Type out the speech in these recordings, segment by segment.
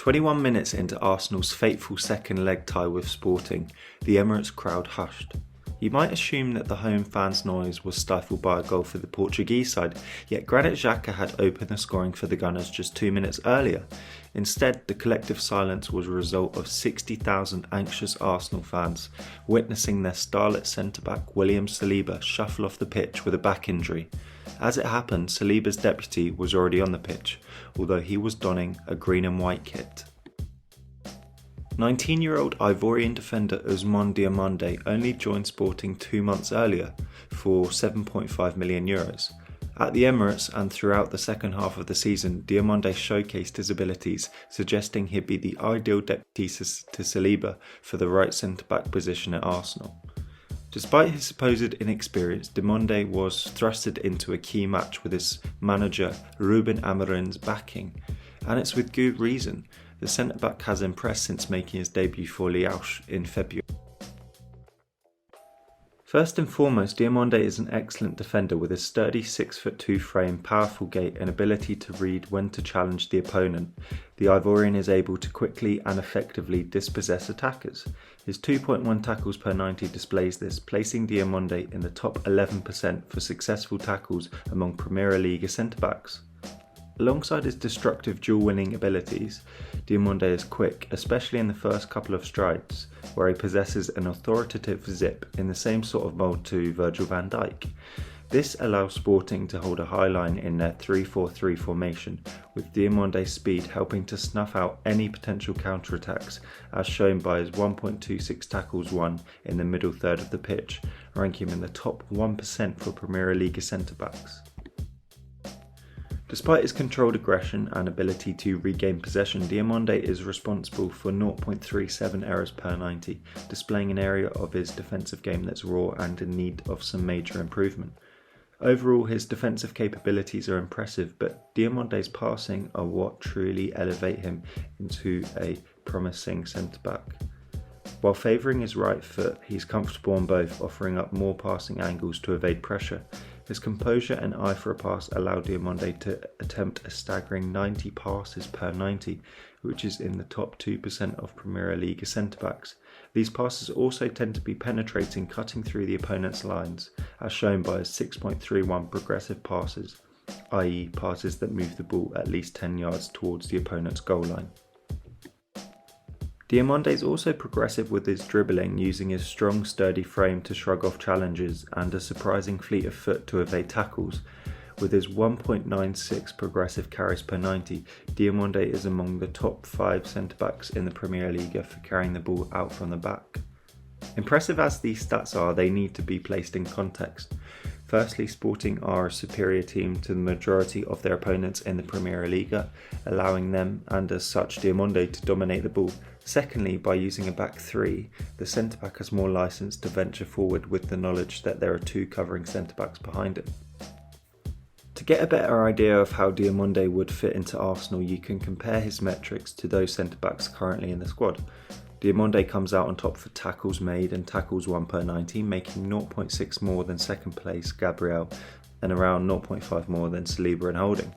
21 minutes into Arsenal's fateful second leg tie with Sporting, the Emirates crowd hushed. You might assume that the home fans' noise was stifled by a goal for the Portuguese side, yet Granit Xhaka had opened the scoring for the Gunners just 2 minutes earlier. Instead, the collective silence was a result of 60,000 anxious Arsenal fans witnessing their starlet centre-back William Saliba shuffle off the pitch with a back injury. As it happened, Saliba's deputy was already on the pitch, although he was donning a green and white kit. 19-year-old Ivorian defender Ousmane Diomande only joined Sporting 2 months earlier for €7.5 million. At the Emirates and throughout the second half of the season, Diomande showcased his abilities, suggesting he'd be the ideal deputy to Saliba for the right centre-back position at Arsenal. Despite his supposed inexperience, Diomande was thrusted into a key match with his manager Ruben Amorim's backing, and it's with good reason. The centre-back has impressed since making his debut for Liège in February. First and foremost, Diomande is an excellent defender with a sturdy 6'2" frame, powerful gait and ability to read when to challenge the opponent. The Ivorian is able to quickly and effectively dispossess attackers. His 2.1 tackles per 90 displays this, placing Diomande in the top 11% for successful tackles among Premier League centre-backs. Alongside his destructive duel-winning abilities, Diomande is quick, especially in the first couple of strides, where he possesses an authoritative zip in the same sort of mould to Virgil van Dijk. This allows Sporting to hold a high line in their 3-4-3 formation, with Diomande's speed helping to snuff out any potential counter-attacks, as shown by his 1.26 tackles won in the middle third of the pitch, ranking him in the top 1% for Premier League centre-backs. Despite his controlled aggression and ability to regain possession, Diomande is responsible for 0.37 errors per 90, displaying an area of his defensive game that's raw and in need of some major improvement. Overall, his defensive capabilities are impressive, but Diomande's passing are what truly elevate him into a promising centre-back. While favouring his right foot, he's comfortable on both, offering up more passing angles to evade pressure. His composure and eye for a pass allow Diomande to attempt a staggering 90 passes per 90, which is in the top 2% of Premier League centre-backs. These passes also tend to be penetrating, cutting through the opponent's lines, as shown by his 6.31 progressive passes, i.e. passes that move the ball at least 10 yards towards the opponent's goal line. Diomande is also progressive with his dribbling, using his strong, sturdy frame to shrug off challenges and a surprising fleet of foot to evade tackles. With his 1.96 progressive carries per 90, Diomande is among the top 5 centre-backs in the Premier League for carrying the ball out from the back. Impressive as these stats are, they need to be placed in context. Firstly, Sporting are a superior team to the majority of their opponents in the Premier League, allowing them, and as such Diomande, to dominate the ball. Secondly, by using a back three, the centre-back has more licence to venture forward with the knowledge that there are 2 covering centre-backs behind him. To get a better idea of how Diomande would fit into Arsenal, you can compare his metrics to those centre-backs currently in the squad. Diomande comes out on top for tackles made and tackles won per 90, making 0.6 more than second place Gabriel and around 0.5 more than Saliba and Holding.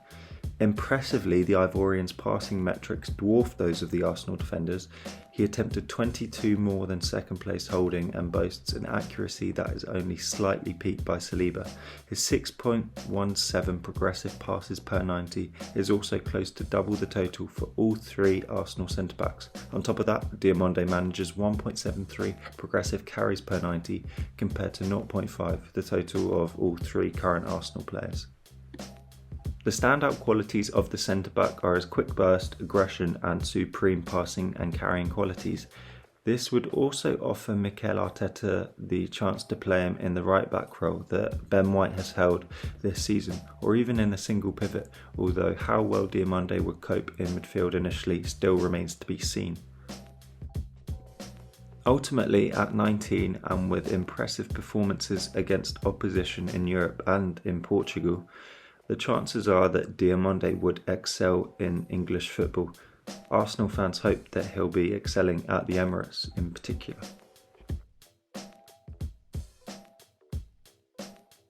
Impressively, the Ivorian's passing metrics dwarf those of the Arsenal defenders. He attempted 22 more than second place Holding and boasts an accuracy that is only slightly peaked by Saliba. His 6.17 progressive passes per 90 is also close to double the total for all 3 Arsenal centre-backs. On top of that, Diomande manages 1.73 progressive carries per 90 compared to 0.5, the total of all 3 current Arsenal players. The standout qualities of the centre-back are his quick burst, aggression and supreme passing and carrying qualities. This would also offer Mikel Arteta the chance to play him in the right-back role that Ben White has held this season, or even in a single pivot, although how well Diomande would cope in midfield initially still remains to be seen. Ultimately, at 19 and with impressive performances against opposition in Europe and in Portugal, the chances are that Diomande would excel in English football. Arsenal fans hope that he'll be excelling at the Emirates in particular.